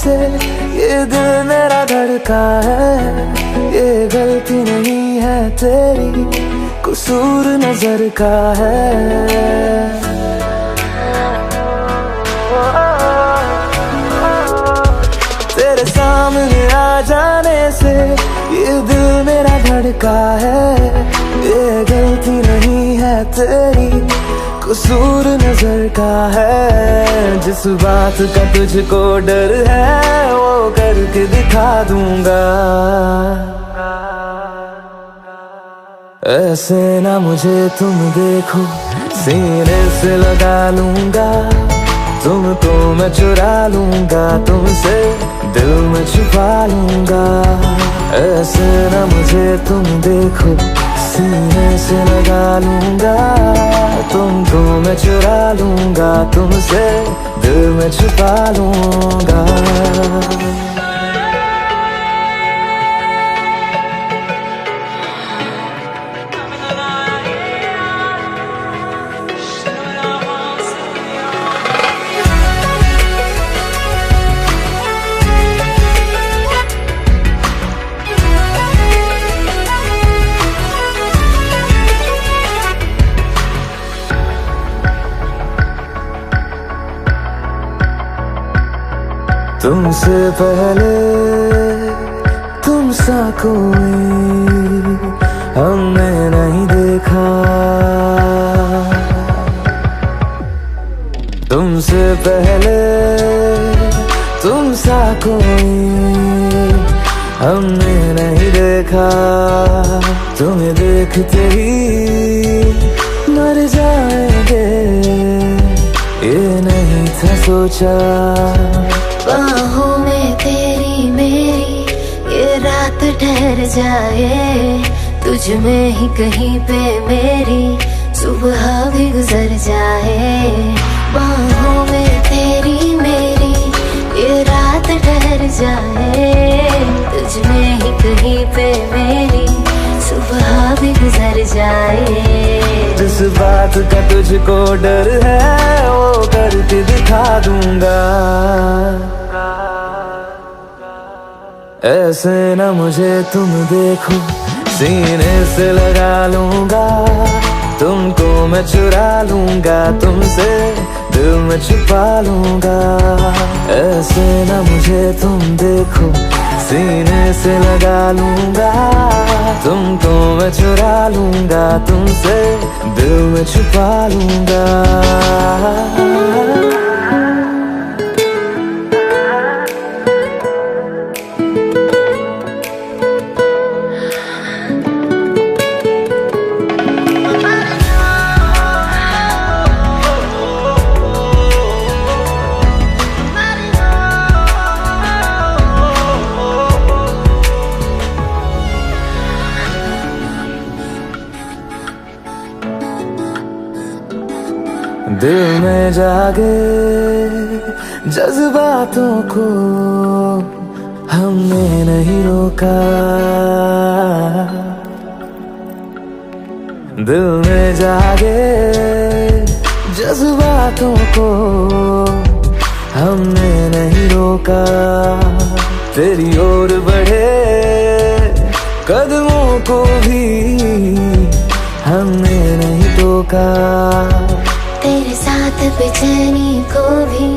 से ये दिल मेरा धड़का है। ये गलती नहीं है तेरी, कसूर नजर का है। तेरे सामने आ जाने से ये दिल मेरा धड़का है। ये गलती नहीं है तेरी, कसूर नजर का है। जिस बात का तुझको डर है वो करके दिखा दूंगा। ऐसे ना मुझे तुम देखो, सीने से लगा लूंगा। तुमको मैं चुरा लूंगा, तुमसे दिल में छुपा लूंगा। ऐसे ना मुझे तुम देखो, सीने से लगा लूंगा। तुमको मैं चुरा लूंगा, तुमसे दिल में छुपा लूंगा। तुमसे पहले तुम सा कोई हमने नहीं देखा। तुमसे पहले तुम सा कोई हमने नहीं देखा। तुम्हें देखते ही मर जाएंगे, ये नहीं था सोचा। बाहों में तेरी मेरी ये रात ठहर जाए। तुझ में ही कहीं पे मेरी सुबह भी गुजर जाए। बाहों में तेरी मेरी ये रात ठहर जाए। तुझ में ही कहीं पे मेरी सुबह भी गुजर जाए। जिस बात का तुझको डर है वो करके दिखा दूंगा। ऐसे ना मुझे तुम देखो, सीने से लगा लूंगा। तुमको मैं चुरा लूंगा, तुमसे दिल में छुपा लूंगा। ऐसे ना मुझे तुम देखो, सीने से लगा लूंगा। तुमको मैं चुरा लूंगा, तुमसे दिल में छुपा लूंगा। दिल में जागे जज्बातों को हमने नहीं रोका। दिल में जागे जज्बातों को हमने नहीं रोका। तेरी ओर बढ़े कदमों को भी हमने नहीं टोका। तेरे साथ बेचैनी को भी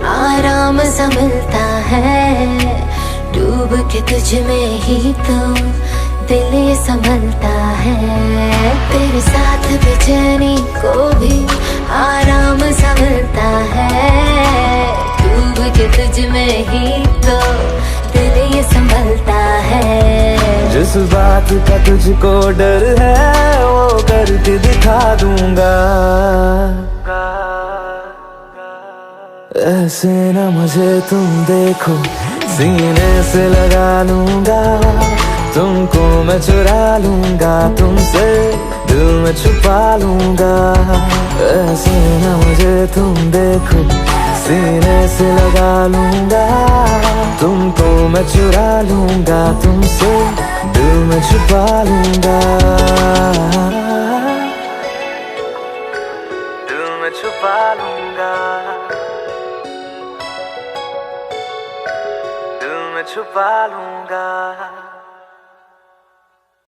आराम सा मिलता है। डूब के तुझ में ही तो दिल ये संभलता है। तेरे साथ बेचैनी को भी आराम सा मिलता है। डूब के तुझ में ही तो दिल ये संभलता है। जिस बात का तुझको डर है वो करके दिखा दूंगा। ऐसे ना मुझे तुम देखो, सीने से लगा लूंगा। तुमको मैं चुरा लूंगा, तुमसे दिल में छुपा लूंगा। ऐसे ना मुझे तुम देखो, सीने से लगा लूंगा। तुमको मैं चुरा लूंगा, तुमसे दिल में छुपा लूंगा। दिल में छुपा लूंगा। में छुपा लूंगा।